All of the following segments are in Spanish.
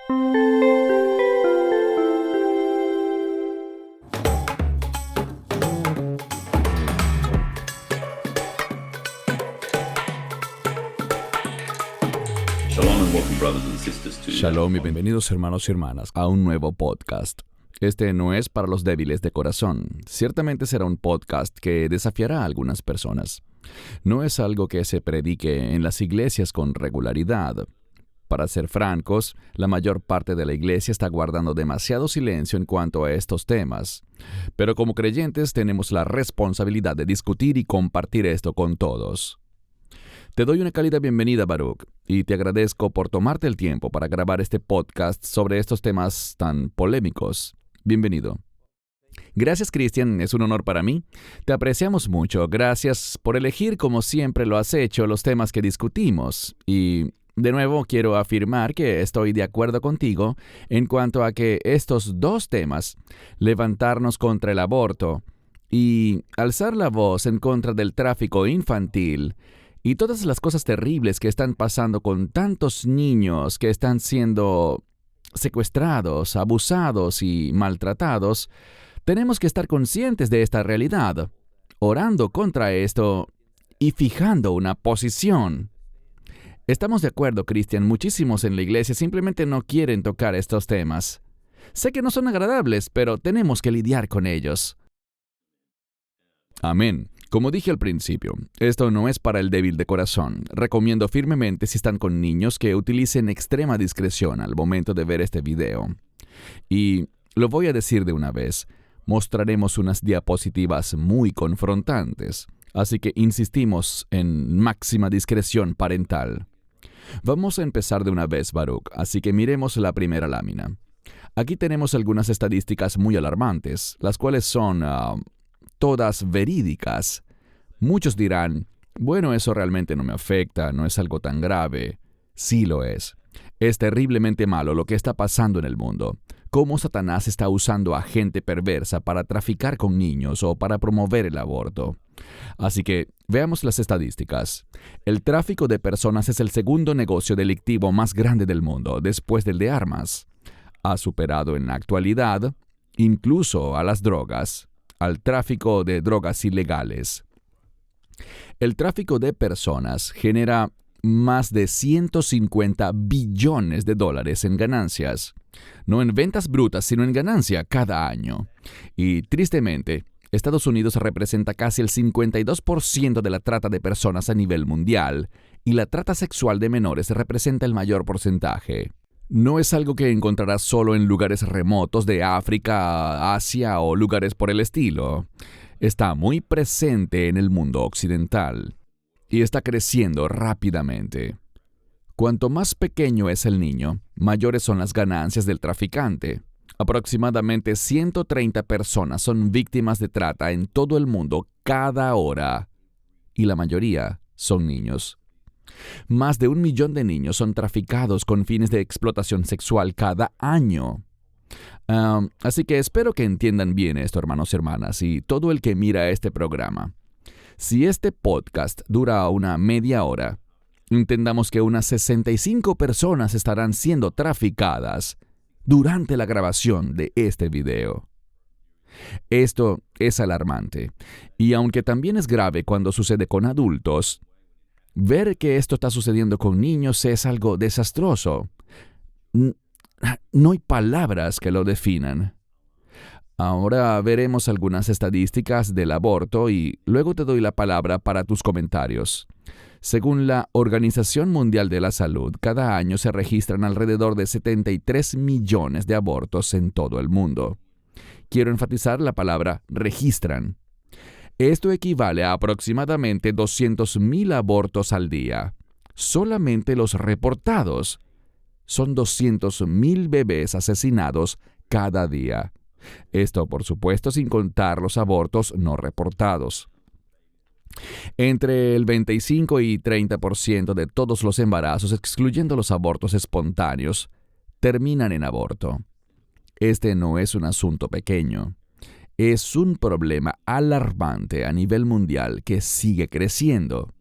Shalom y bienvenidos hermanos y hermanas a un nuevo podcast. Este no es para los débiles de corazón. Ciertamente será un podcast que desafiará a algunas personas. No es algo que se predique en las iglesias con regularidad. Para ser francos, la mayor parte de la iglesia está guardando demasiado silencio en cuanto a estos temas. Pero como creyentes tenemos la responsabilidad de discutir y compartir esto con todos. Te doy una cálida bienvenida, Baruch, y te agradezco por tomarte el tiempo para grabar este podcast sobre estos temas tan polémicos. Bienvenido. Gracias, Cristian, es un honor para mí. Te apreciamos mucho. Gracias por elegir, como siempre lo has hecho, los temas que discutimos. Y, de nuevo, quiero afirmar que estoy de acuerdo contigo en cuanto a que estos dos temas, levantarnos contra el aborto y alzar la voz en contra del tráfico infantil, y todas las cosas terribles que están pasando con tantos niños que están siendo secuestrados, abusados y maltratados, tenemos que estar conscientes de esta realidad, orando contra esto y fijando una posición. Estamos de acuerdo, Cristian, muchísimos en la iglesia simplemente no quieren tocar estos temas. Sé que no son agradables, pero tenemos que lidiar con ellos. Amén. Como dije al principio, esto no es para el débil de corazón. Recomiendo firmemente, si están con niños, que utilicen extrema discreción al momento de ver este video. Y lo voy a decir de una vez, mostraremos unas diapositivas muy confrontantes, así que insistimos en máxima discreción parental. Vamos a empezar de una vez, Baruch, así que miremos la primera lámina. Aquí tenemos algunas estadísticas muy alarmantes, las cuales son todas verídicas. Muchos dirán, bueno, eso realmente no me afecta, no es algo tan grave. Sí lo es. Es terriblemente malo lo que está pasando en el mundo. Cómo Satanás está usando a gente perversa para traficar con niños o para promover el aborto. Así que, veamos las estadísticas. El tráfico de personas es el segundo negocio delictivo más grande del mundo, después del de armas. Ha superado en la actualidad incluso a las drogas, al tráfico de drogas ilegales. El tráfico de personas genera más de 150 billones de dólares en ganancias, no en ventas brutas, sino en ganancia cada año. Y tristemente, Estados Unidos representa casi el 52% de la trata de personas a nivel mundial, y la trata sexual de menores representa el mayor porcentaje. No es algo que encontrarás solo en lugares remotos de África, Asia o lugares por el estilo. Está muy presente en el mundo occidental y está creciendo rápidamente. Cuanto más pequeño es el niño, mayores son las ganancias del traficante. Aproximadamente 130 personas son víctimas de trata en todo el mundo cada hora, y la mayoría son niños. Más de 1 millón de niños son traficados con fines de explotación sexual cada año. Así que espero que entiendan bien esto, hermanos y hermanas, y todo el que mira este programa. Si este podcast dura una media hora, entendamos que unas 65 personas estarán siendo traficadas durante la grabación de este video. Esto es alarmante, y aunque también es grave cuando sucede con adultos, ver que esto está sucediendo con niños es algo desastroso. No hay palabras que lo definan. Ahora veremos algunas estadísticas del aborto y luego te doy la palabra para tus comentarios. Según la Organización Mundial de la Salud, cada año se registran alrededor de 73 millones de abortos en todo el mundo. Quiero enfatizar la palabra registran. Esto equivale a aproximadamente 200,000 abortos al día. Solamente los reportados. Son 200,000 bebés asesinados cada día. Esto, por supuesto, sin contar los abortos no reportados. Entre el 25 y 30% de todos los embarazos, excluyendo los abortos espontáneos, terminan en aborto. Este no es un asunto pequeño. Es un problema alarmante a nivel mundial que sigue creciendo.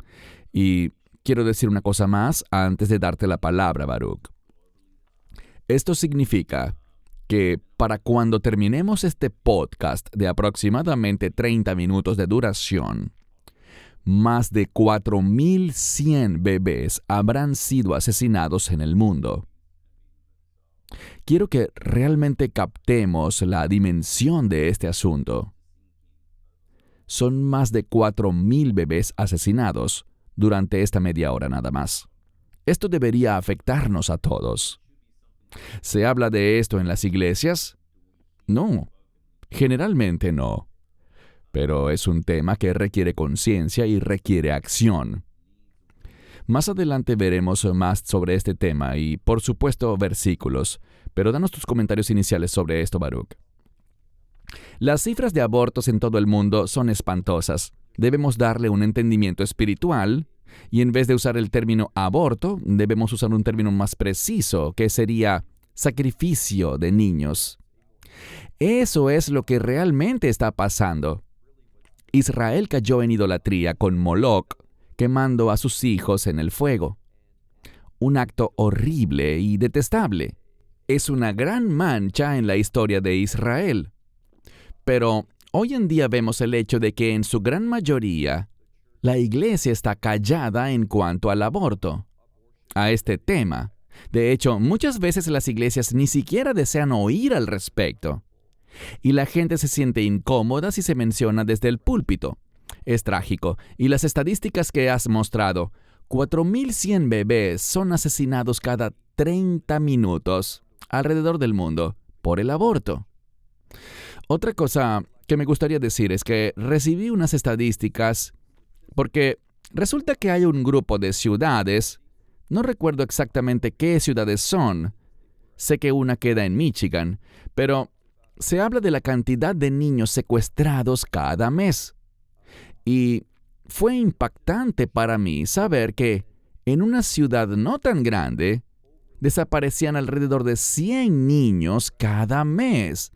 Y quiero decir una cosa más antes de darte la palabra, Baruch. Esto significa que para cuando terminemos este podcast de aproximadamente 30 minutos de duración, más de 4.100 bebés habrán sido asesinados en el mundo. Quiero que realmente captemos la dimensión de este asunto. Son más de 4.000 bebés asesinados durante esta media hora nada más. Esto debería afectarnos a todos. ¿Se habla de esto en las iglesias? No, generalmente no. Pero es un tema que requiere conciencia y requiere acción. Más adelante veremos más sobre este tema y, por supuesto, versículos, pero danos tus comentarios iniciales sobre esto, Baruch. Las cifras de abortos en todo el mundo son espantosas. Debemos darle un entendimiento espiritual y en vez de usar el término aborto, debemos usar un término más preciso, que sería sacrificio de niños. Eso es lo que realmente está pasando. Israel cayó en idolatría con Moloc, quemando a sus hijos en el fuego. Un acto horrible y detestable. Es una gran mancha en la historia de Israel. Pero hoy en día vemos el hecho de que en su gran mayoría, la iglesia está callada en cuanto al aborto, a este tema. De hecho, muchas veces las iglesias ni siquiera desean oír al respecto. Y la gente se siente incómoda si se menciona desde el púlpito. Es trágico. Y las estadísticas que has mostrado, 4.100 bebés son asesinados cada 30 minutos alrededor del mundo por el aborto. Otra cosa que me gustaría decir es que recibí unas estadísticas porque resulta que hay un grupo de ciudades, no recuerdo exactamente qué ciudades son, sé que una queda en Michigan, pero se habla de la cantidad de niños secuestrados cada mes. Y fue impactante para mí saber que en una ciudad no tan grande, desaparecían alrededor de 100 niños cada mes,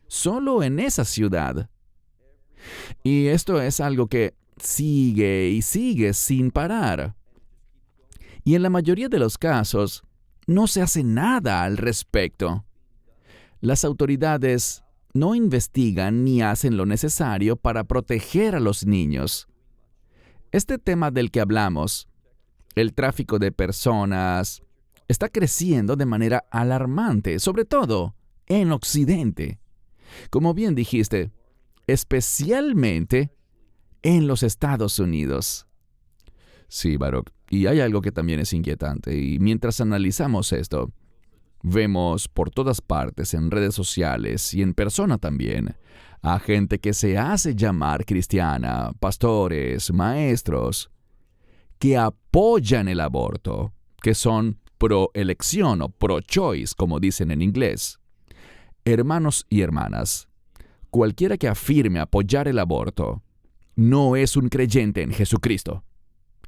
solo en esa ciudad. Y esto es algo que sigue y sigue sin parar. Y en la mayoría de los casos, no se hace nada al respecto. Las autoridades no investigan ni hacen lo necesario para proteger a los niños. Este tema del que hablamos, el tráfico de personas, está creciendo de manera alarmante, sobre todo en Occidente. Como bien dijiste, especialmente en los Estados Unidos. Sí, Baruch, y hay algo que también es inquietante, y mientras analizamos esto, vemos por todas partes, en redes sociales y en persona también, a gente que se hace llamar cristiana, pastores, maestros, que apoyan el aborto, que son pro-elección o pro-choice, como dicen en inglés. Hermanos y hermanas, cualquiera que afirme apoyar el aborto no es un creyente en Jesucristo.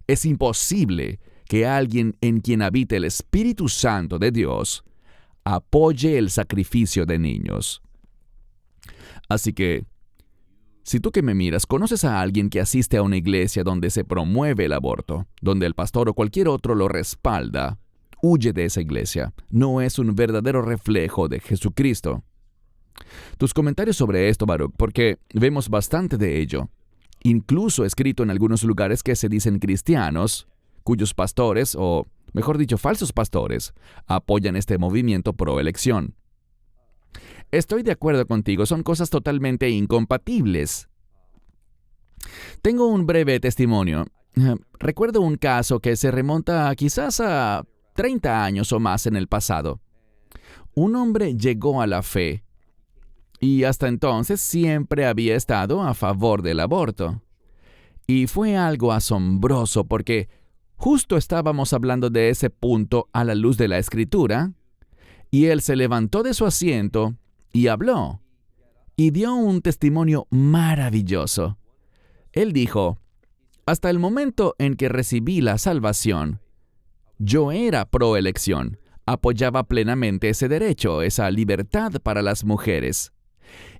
Es imposible que alguien en quien habite el Espíritu Santo de Dios apoye el sacrificio de niños. Así que, si tú que me miras conoces a alguien que asiste a una iglesia donde se promueve el aborto, donde el pastor o cualquier otro lo respalda, huye de esa iglesia. No es un verdadero reflejo de Jesucristo. Tus comentarios sobre esto, Baruch, porque vemos bastante de ello. Incluso escrito en algunos lugares que se dicen cristianos, cuyos pastores, o mejor dicho, falsos pastores, apoyan este movimiento pro-elección. Estoy de acuerdo contigo, son cosas totalmente incompatibles. Tengo un breve testimonio. Recuerdo un caso que se remonta quizás a 30 años o más en el pasado. Un hombre llegó a la fe y hasta entonces siempre había estado a favor del aborto. Y fue algo asombroso porque justo estábamos hablando de ese punto a la luz de la Escritura, y él se levantó de su asiento y habló, y dio un testimonio maravilloso. Él dijo, hasta el momento en que recibí la salvación, yo era pro-elección, apoyaba plenamente ese derecho, esa libertad para las mujeres.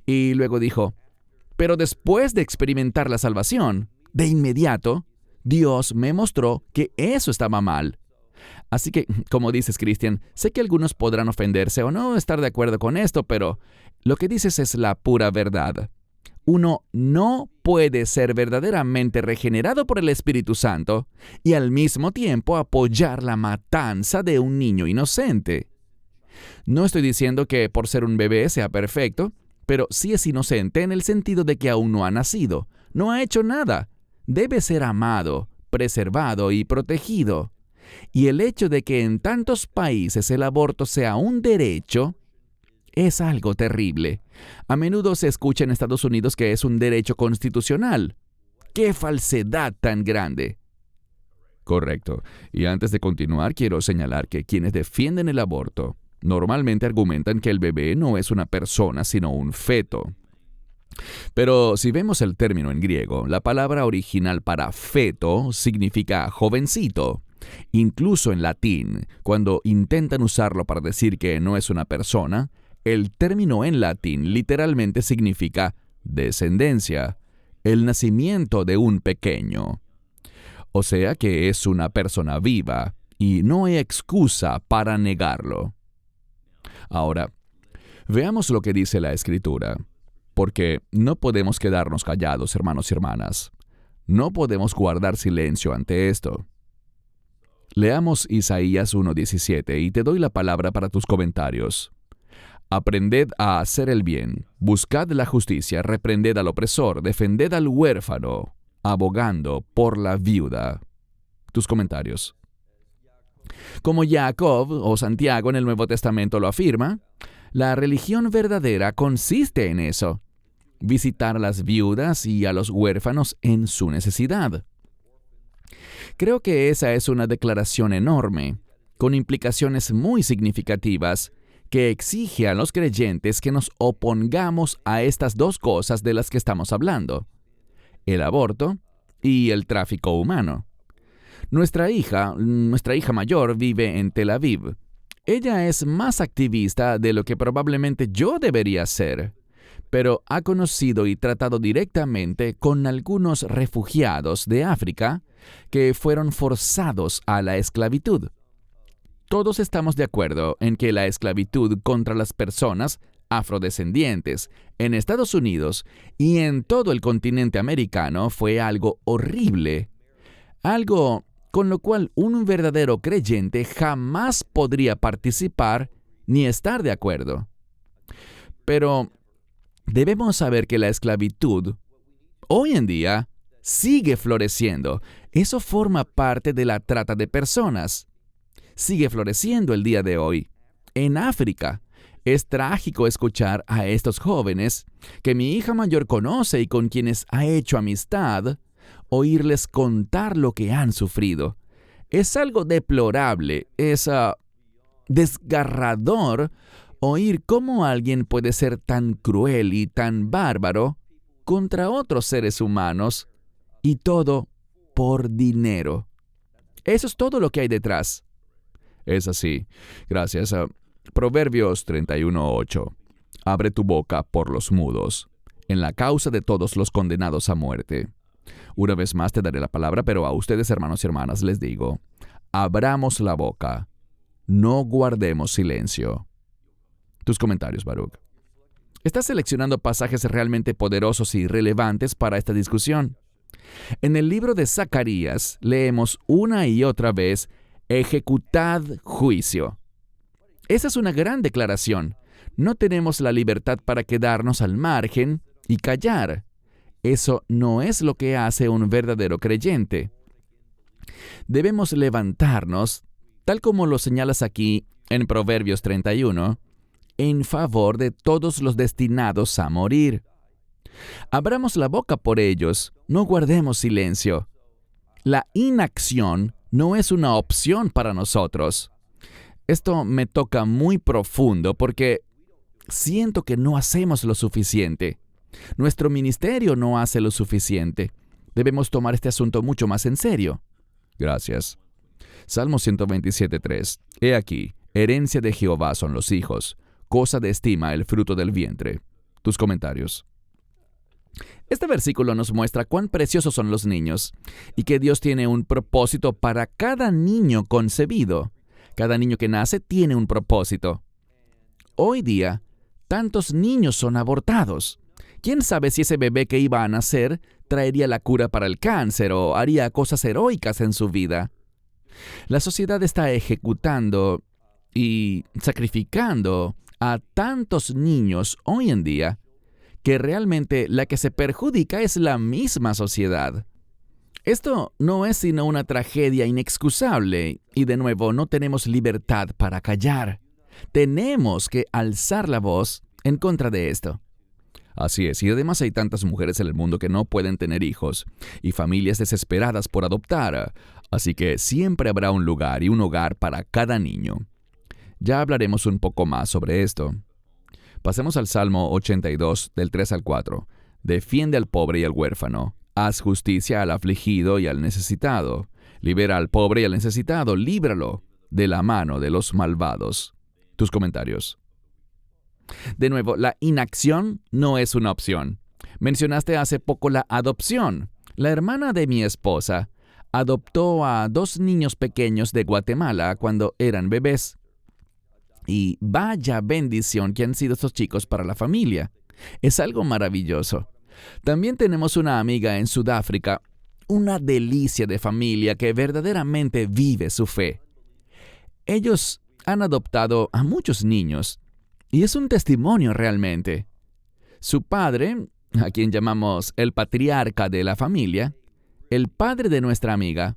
Y luego dijo, pero después de experimentar la salvación, de inmediato, Dios me mostró que eso estaba mal. Así que, como dices, Cristian, sé que algunos podrán ofenderse o no estar de acuerdo con esto, pero lo que dices es la pura verdad. Uno no puede ser verdaderamente regenerado por el Espíritu Santo y al mismo tiempo apoyar la matanza de un niño inocente. No estoy diciendo que por ser un bebé sea perfecto, pero sí es inocente en el sentido de que aún no ha nacido, no ha hecho nada. Debe ser amado, preservado y protegido. Y el hecho de que en tantos países el aborto sea un derecho es algo terrible. A menudo se escucha en Estados Unidos que es un derecho constitucional. ¡Qué falsedad tan grande! Correcto. Y antes de continuar, quiero señalar que quienes defienden el aborto normalmente argumentan que el bebé no es una persona, sino un feto. Pero si vemos el término en griego, la palabra original para feto significa jovencito. Incluso en latín, cuando intentan usarlo para decir que no es una persona, el término en latín literalmente significa descendencia, el nacimiento de un pequeño. O sea que es una persona viva, y no hay excusa para negarlo. Ahora, veamos lo que dice la Escritura, porque no podemos quedarnos callados, hermanos y hermanas. No podemos guardar silencio ante esto. Leamos Isaías 1:17 y te doy la palabra para tus comentarios. Aprended a hacer el bien, buscad la justicia, reprended al opresor, defended al huérfano, abogando por la viuda. Tus comentarios. Como Jacob o Santiago en el Nuevo Testamento lo afirma, la religión verdadera consiste en eso: visitar a las viudas y a los huérfanos en su necesidad. Creo que esa es una declaración enorme, con implicaciones muy significativas, que exige a los creyentes que nos opongamos a estas dos cosas de las que estamos hablando: el aborto y el tráfico humano. Nuestra hija mayor vive en Tel Aviv. Ella es más activista de lo que probablemente yo debería ser, pero ha conocido y tratado directamente con algunos refugiados de África que fueron forzados a la esclavitud. Todos estamos de acuerdo en que la esclavitud contra las personas afrodescendientes en Estados Unidos y en todo el continente americano fue algo horrible, algo con lo cual un verdadero creyente jamás podría participar ni estar de acuerdo. Pero debemos saber que la esclavitud, hoy en día, sigue floreciendo. Eso forma parte de la trata de personas. Sigue floreciendo el día de hoy. En África, es trágico escuchar a estos jóvenes que mi hija mayor conoce y con quienes ha hecho amistad, oírles contar lo que han sufrido. Es algo deplorable, es desgarrador oír cómo alguien puede ser tan cruel y tan bárbaro contra otros seres humanos, y todo por dinero. Eso es todo lo que hay detrás. Es así. Gracias. Proverbios 31:8. Abre tu boca por los mudos, en la causa de todos los condenados a muerte. Una vez más te daré la palabra, pero a ustedes, hermanos y hermanas, les digo: abramos la boca, no guardemos silencio. Tus comentarios, Baruch. ¿Estás seleccionando pasajes realmente poderosos y relevantes para esta discusión? En el libro de Zacarías leemos una y otra vez: ejecutad juicio. Esa es una gran declaración. No tenemos la libertad para quedarnos al margen y callar. Eso no es lo que hace un verdadero creyente. Debemos levantarnos, tal como lo señalas aquí en Proverbios 31, en favor de todos los destinados a morir. Abramos la boca por ellos, no guardemos silencio. La inacción no es una opción para nosotros. Esto me toca muy profundo porque siento que no hacemos lo suficiente. Nuestro ministerio no hace lo suficiente. Debemos tomar este asunto mucho más en serio. Gracias. Salmo 127:3. He aquí, herencia de Jehová son los hijos, cosa de estima el fruto del vientre. Tus comentarios. Este versículo nos muestra cuán preciosos son los niños y que Dios tiene un propósito para cada niño concebido. Cada niño que nace tiene un propósito. Hoy día, tantos niños son abortados. ¿Quién sabe si ese bebé que iba a nacer traería la cura para el cáncer o haría cosas heroicas en su vida? La sociedad está ejecutando y sacrificando a tantos niños hoy en día que realmente la que se perjudica es la misma sociedad. Esto no es sino una tragedia inexcusable y de nuevo no tenemos libertad para callar. Tenemos que alzar la voz en contra de esto. Así es, y además hay tantas mujeres en el mundo que no pueden tener hijos y familias desesperadas por adoptar, así que siempre habrá un lugar y un hogar para cada niño. Ya hablaremos un poco más sobre esto. Pasemos al Salmo 82, del 3 al 4. Defiende al pobre y al huérfano. Haz justicia al afligido y al necesitado. Libera al pobre y al necesitado. Líbralo de la mano de los malvados. Tus comentarios. De nuevo, la inacción no es una opción. Mencionaste hace poco la adopción. La hermana de mi esposa adoptó a 2 niños pequeños de Guatemala cuando eran bebés. Y vaya bendición que han sido estos chicos para la familia. Es algo maravilloso. También tenemos una amiga en Sudáfrica, una delicia de familia que verdaderamente vive su fe. Ellos han adoptado a muchos niños y es un testimonio realmente. Su padre, a quien llamamos el patriarca de la familia, el padre de nuestra amiga,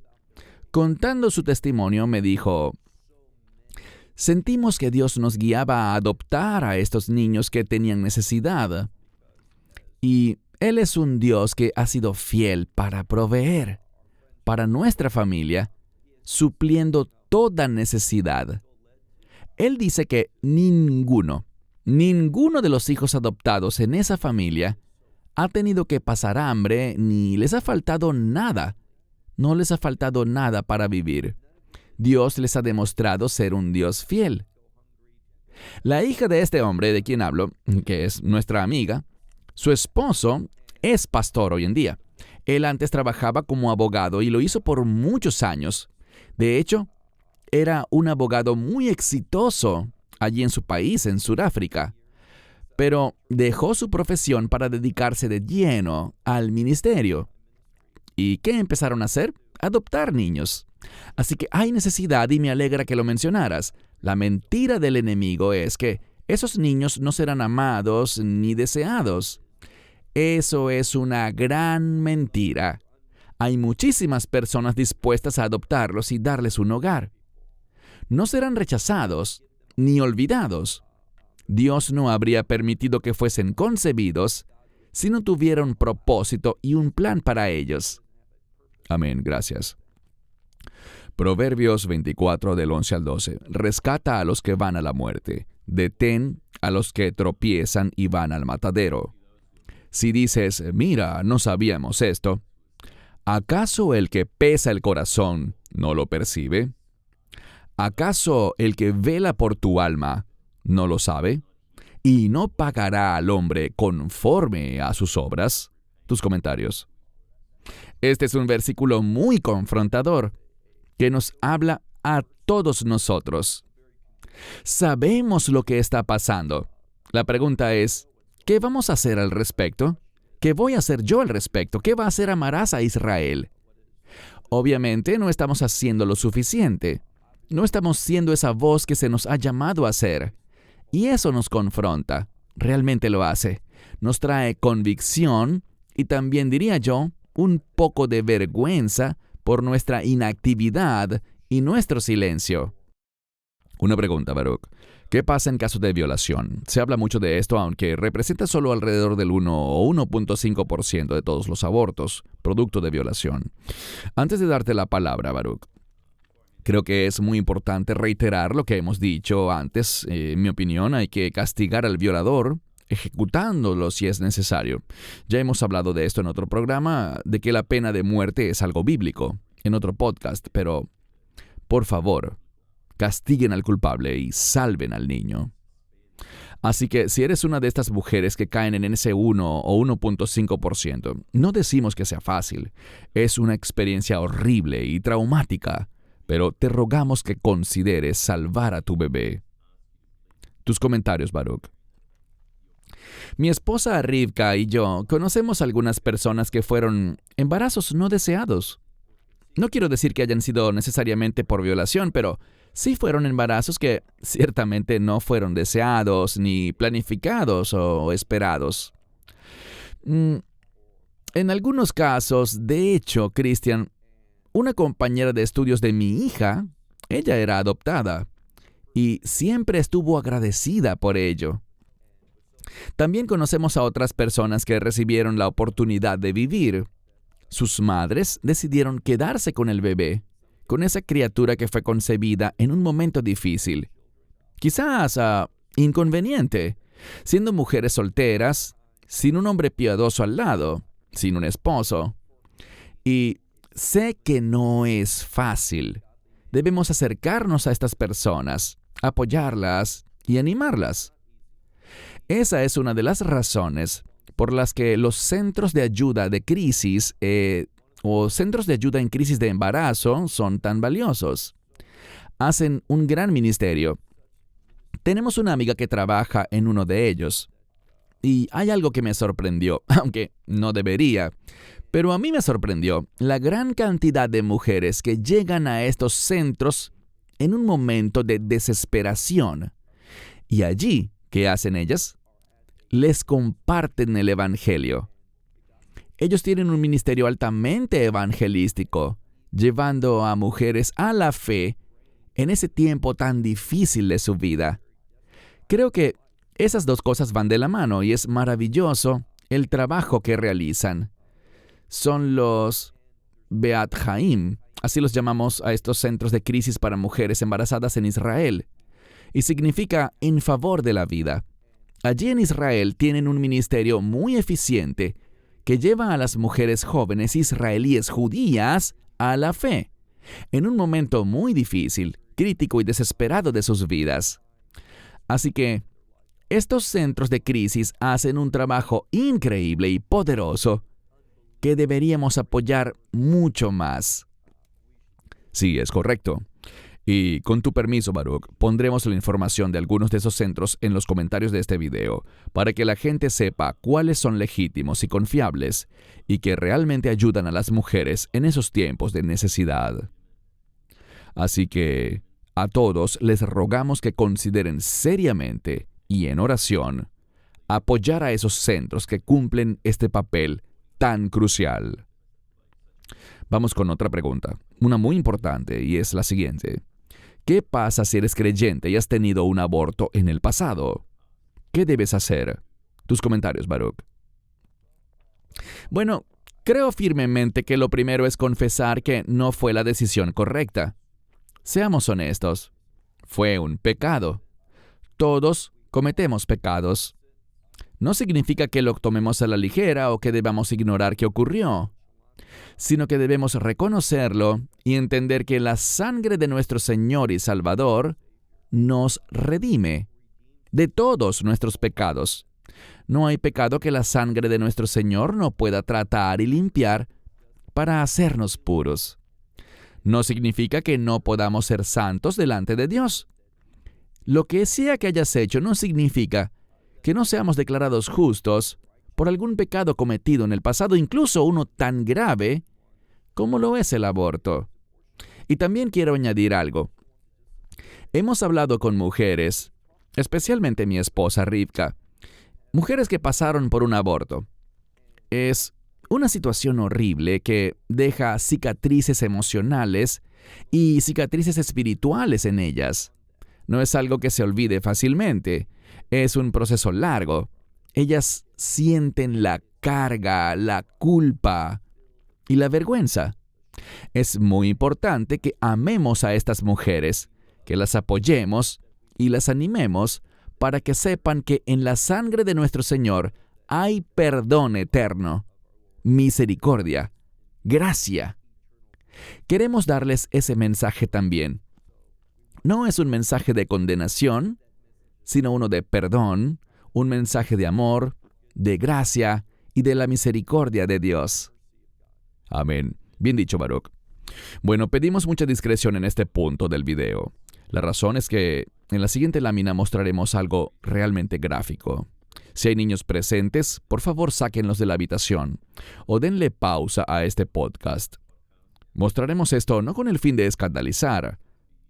contando su testimonio me dijo: sentimos que Dios nos guiaba a adoptar a estos niños que tenían necesidad. Y Él es un Dios que ha sido fiel para proveer para nuestra familia, supliendo toda necesidad. Él dice que ninguno de los hijos adoptados en esa familia ha tenido que pasar hambre ni les ha faltado nada. No les ha faltado nada para vivir. Dios les ha demostrado ser un Dios fiel. La hija de este hombre de quien hablo, que es nuestra amiga, su esposo es pastor hoy en día. Él antes trabajaba como abogado y lo hizo por muchos años. De hecho, era un abogado muy exitoso allí en su país, en Sudáfrica. Pero dejó su profesión para dedicarse de lleno al ministerio. ¿Y qué empezaron a hacer? Adoptar niños. Así que hay necesidad y me alegra que lo mencionaras. La mentira del enemigo es que esos niños no serán amados ni deseados. Eso es una gran mentira. Hay muchísimas personas dispuestas a adoptarlos y darles un hogar. No serán rechazados ni olvidados. Dios no habría permitido que fuesen concebidos si no tuviera un propósito y un plan para ellos. Amén, gracias. Proverbios 24 del 11 al 12. Rescata a los que van a la muerte. Detén a los que tropiezan y van al matadero. Si dices, mira, no sabíamos esto, ¿acaso el que pesa el corazón no lo percibe? ¿Acaso el que vela por tu alma no lo sabe? ¿Y no pagará al hombre conforme a sus obras? Tus comentarios. Este es un versículo muy confrontador que nos habla a todos nosotros. Sabemos lo que está pasando. La pregunta es, ¿qué vamos a hacer al respecto? ¿Qué voy a hacer yo al respecto? ¿Qué va a hacer Amarás a Israel? Obviamente no estamos haciendo lo suficiente. No estamos siendo esa voz que se nos ha llamado a ser. Y eso nos confronta. Realmente lo hace. Nos trae convicción y también, diría yo, un poco de vergüenza por nuestra inactividad y nuestro silencio. Una pregunta, Baruch. ¿Qué pasa en caso de violación? Se habla mucho de esto, aunque representa solo alrededor del 1 o 1.5% de todos los abortos, producto de violación. Antes de darte la palabra, Baruch, creo que es muy importante reiterar lo que hemos dicho antes. En mi opinión, hay que castigar al violador, ejecutándolo si es necesario. Ya hemos hablado de esto en otro programa, de que la pena de muerte es algo bíblico, en otro podcast, pero por favor, castiguen al culpable y salven al niño. Así que si eres una de estas mujeres que caen en ese 1 o 1.5%, no decimos que sea fácil. Es una experiencia horrible y traumática, pero te rogamos que consideres salvar a tu bebé. Tus comentarios, Baruch. Mi esposa Rivka y yo conocemos algunas personas que fueron embarazos no deseados. No quiero decir que hayan sido necesariamente por violación, pero sí fueron embarazos que ciertamente no fueron deseados, ni planificados o esperados. En algunos casos, de hecho, Christian, una compañera de estudios de mi hija, ella era adoptada y siempre estuvo agradecida por ello. También conocemos a otras personas que recibieron la oportunidad de vivir. Sus madres decidieron quedarse con el bebé, con esa criatura que fue concebida en un momento difícil. Quizás inconveniente, siendo mujeres solteras, sin un hombre piadoso al lado, sin un esposo. Y sé que no es fácil. Debemos acercarnos a estas personas, apoyarlas y animarlas. Esa es una de las razones por las que los centros de ayuda de crisis o centros de ayuda en crisis de embarazo son tan valiosos. Hacen un gran ministerio. Tenemos una amiga que trabaja en uno de ellos. Y hay algo que me sorprendió, aunque no debería, pero a mí me sorprendió la gran cantidad de mujeres que llegan a estos centros en un momento de desesperación. Y allí, ¿qué hacen ellas? Les comparten el Evangelio. Ellos tienen un ministerio altamente evangelístico, llevando a mujeres a la fe en ese tiempo tan difícil de su vida. Creo que esas dos cosas van de la mano y es maravilloso el trabajo que realizan. Son los Beat Haim, así los llamamos a estos centros de crisis para mujeres embarazadas en Israel, y significa en favor de la vida. Allí en Israel tienen un ministerio muy eficiente que lleva a las mujeres jóvenes israelíes judías a la fe, en un momento muy difícil, crítico y desesperado de sus vidas. Así que estos centros de crisis hacen un trabajo increíble y poderoso que deberíamos apoyar mucho más. Sí, es correcto. Y con tu permiso, Baruch, pondremos la información de algunos de esos centros en los comentarios de este video para que la gente sepa cuáles son legítimos y confiables y que realmente ayudan a las mujeres en esos tiempos de necesidad. Así que a todos les rogamos que consideren seriamente y en oración apoyar a esos centros que cumplen este papel tan crucial. Vamos con otra pregunta, una muy importante, y es la siguiente. ¿Qué pasa si eres creyente y has tenido un aborto en el pasado? ¿Qué debes hacer? Tus comentarios, Baruch. Bueno, creo firmemente que lo primero es confesar que no fue la decisión correcta. Seamos honestos. Fue un pecado. Todos cometemos pecados. No significa que lo tomemos a la ligera o que debamos ignorar qué ocurrió, sino que debemos reconocerlo y entender que la sangre de nuestro Señor y Salvador nos redime de todos nuestros pecados. No hay pecado que la sangre de nuestro Señor no pueda tratar y limpiar para hacernos puros. No significa que no podamos ser santos delante de Dios. Lo que sea que hayas hecho no significa que no seamos declarados justos por algún pecado cometido en el pasado, incluso uno tan grave como lo es el aborto. Y también quiero añadir algo. Hemos hablado con mujeres, especialmente mi esposa Rivka, mujeres que pasaron por un aborto. Es una situación horrible que deja cicatrices emocionales y cicatrices espirituales en ellas. No es algo que se olvide fácilmente. Es un proceso largo. Ellas sienten la carga, la culpa y la vergüenza. Es muy importante que amemos a estas mujeres, que las apoyemos y las animemos para que sepan que en la sangre de nuestro Señor hay perdón eterno, misericordia, gracia. Queremos darles ese mensaje también. No es un mensaje de condenación, sino uno de perdón, un mensaje de amor, de gracia y de la misericordia de Dios. Amén. Bien dicho, Baruch. Bueno, pedimos mucha discreción en este punto del video. La razón es que en la siguiente lámina mostraremos algo realmente gráfico. Si hay niños presentes, por favor sáquenlos de la habitación o denle pausa a este podcast. Mostraremos esto no con el fin de escandalizar,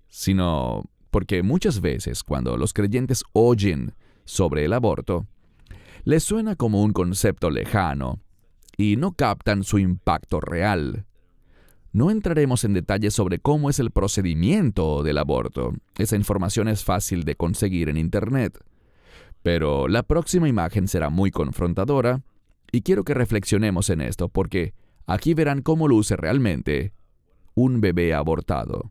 sino porque muchas veces cuando los creyentes oyen sobre el aborto, les suena como un concepto lejano y no captan su impacto real. No entraremos en detalles sobre cómo es el procedimiento del aborto. Esa información es fácil de conseguir en Internet. Pero la próxima imagen será muy confrontadora y quiero que reflexionemos en esto porque aquí verán cómo luce realmente un bebé abortado.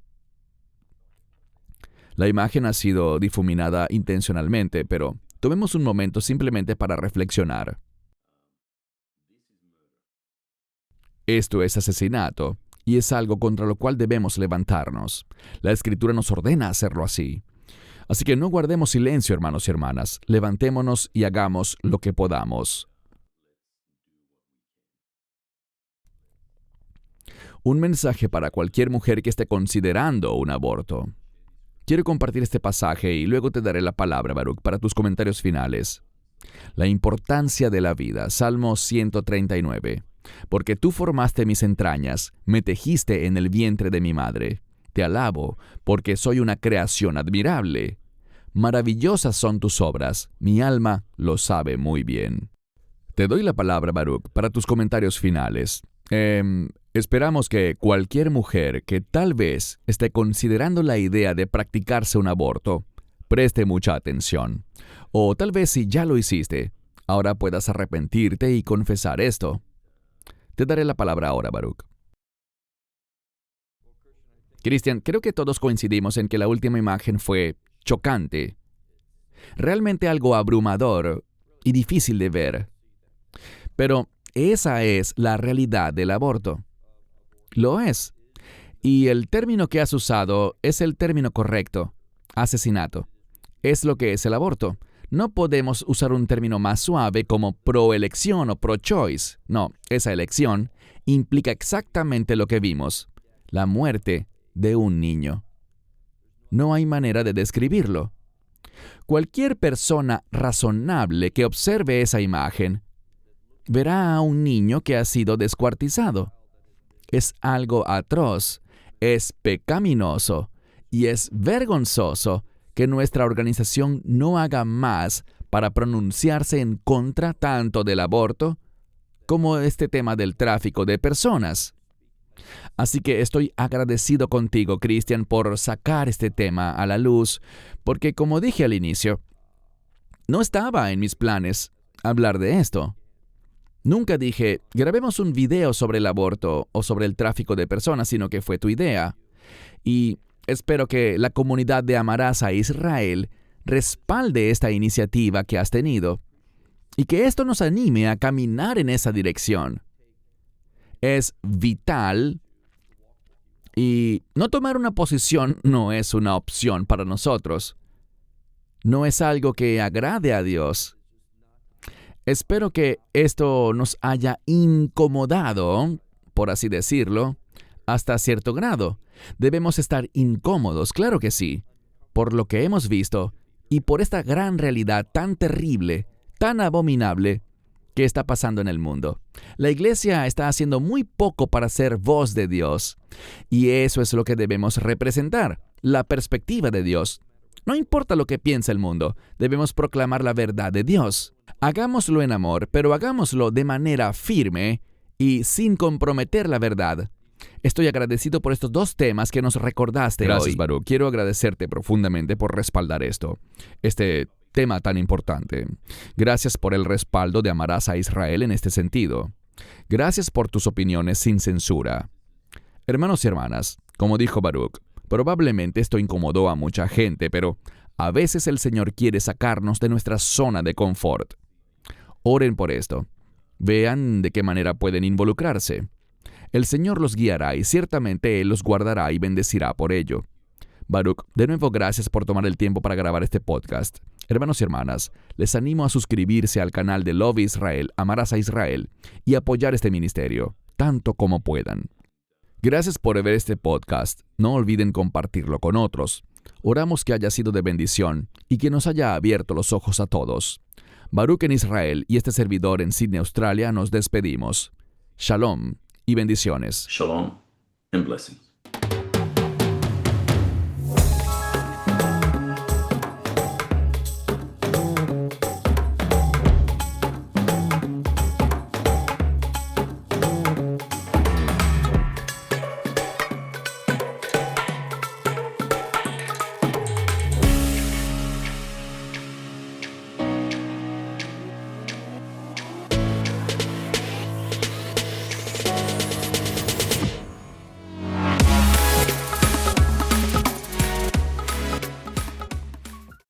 La imagen ha sido difuminada intencionalmente, pero tomemos un momento simplemente para reflexionar. Esto es asesinato y es algo contra lo cual debemos levantarnos. La Escritura nos ordena hacerlo así. Así que no guardemos silencio, hermanos y hermanas. Levantémonos y hagamos lo que podamos. Un mensaje para cualquier mujer que esté considerando un aborto. Quiero compartir este pasaje y luego te daré la palabra, Baruch, para tus comentarios finales. La importancia de la vida. Salmo 139. Porque tú formaste mis entrañas, me tejiste en el vientre de mi madre. Te alabo, porque soy una creación admirable. Maravillosas son tus obras, mi alma lo sabe muy bien. Te doy la palabra, Baruch, para tus comentarios finales. Esperamos que cualquier mujer que tal vez esté considerando la idea de practicarse un aborto, preste mucha atención. O tal vez si ya lo hiciste, ahora puedas arrepentirte y confesar esto. Te daré la palabra ahora, Baruch. Cristian, creo que todos coincidimos en que la última imagen fue chocante. Realmente algo abrumador y difícil de ver. Pero esa es la realidad del aborto. Lo es. Y el término que has usado es el término correcto. Asesinato. Es lo que es el aborto. No podemos usar un término más suave como pro-elección o pro-choice. No, esa elección implica exactamente lo que vimos. La muerte de un niño. No hay manera de describirlo. Cualquier persona razonable que observe esa imagen verá a un niño que ha sido descuartizado. Es algo atroz, es pecaminoso y es vergonzoso que nuestra organización no haga más para pronunciarse en contra tanto del aborto como este tema del tráfico de personas. Así que estoy agradecido contigo, Cristian, por sacar este tema a la luz, porque como dije al inicio, no estaba en mis planes hablar de esto. Nunca dije, grabemos un video sobre el aborto o sobre el tráfico de personas, sino que fue tu idea. Y espero que la comunidad de Amarás a Israel respalde esta iniciativa que has tenido y que esto nos anime a caminar en esa dirección. Es vital y no tomar una posición no es una opción para nosotros. No es algo que agrade a Dios. Espero que esto nos haya incomodado, por así decirlo, hasta cierto grado. Debemos estar incómodos, claro que sí, por lo que hemos visto y por esta gran realidad tan terrible, tan abominable que está pasando en el mundo. La iglesia está haciendo muy poco para ser voz de Dios, y eso es lo que debemos representar, la perspectiva de Dios. No importa lo que piense el mundo, debemos proclamar la verdad de Dios. Hagámoslo en amor, pero hagámoslo de manera firme y sin comprometer la verdad. Estoy agradecido por estos dos temas que nos recordaste hoy. Gracias, Baruch. Quiero agradecerte profundamente por respaldar esto. Este tema tan importante. Gracias por el respaldo de Amarás a Israel en este sentido. Gracias por tus opiniones sin censura. Hermanos y hermanas, como dijo Baruch, probablemente esto incomodó a mucha gente, pero a veces el Señor quiere sacarnos de nuestra zona de confort. Oren por esto. Vean de qué manera pueden involucrarse. El Señor los guiará y ciertamente Él los guardará y bendecirá por ello. Baruch, de nuevo gracias por tomar el tiempo para grabar este podcast. Hermanos y hermanas, les animo a suscribirse al canal de Love Israel, Amarás a Israel, y apoyar este ministerio, tanto como puedan. Gracias por ver este podcast. No olviden compartirlo con otros. Oramos que haya sido de bendición y que nos haya abierto los ojos a todos. Baruch en Israel y este servidor en Sydney, Australia, nos despedimos. Shalom y bendiciones. Shalom and blessings.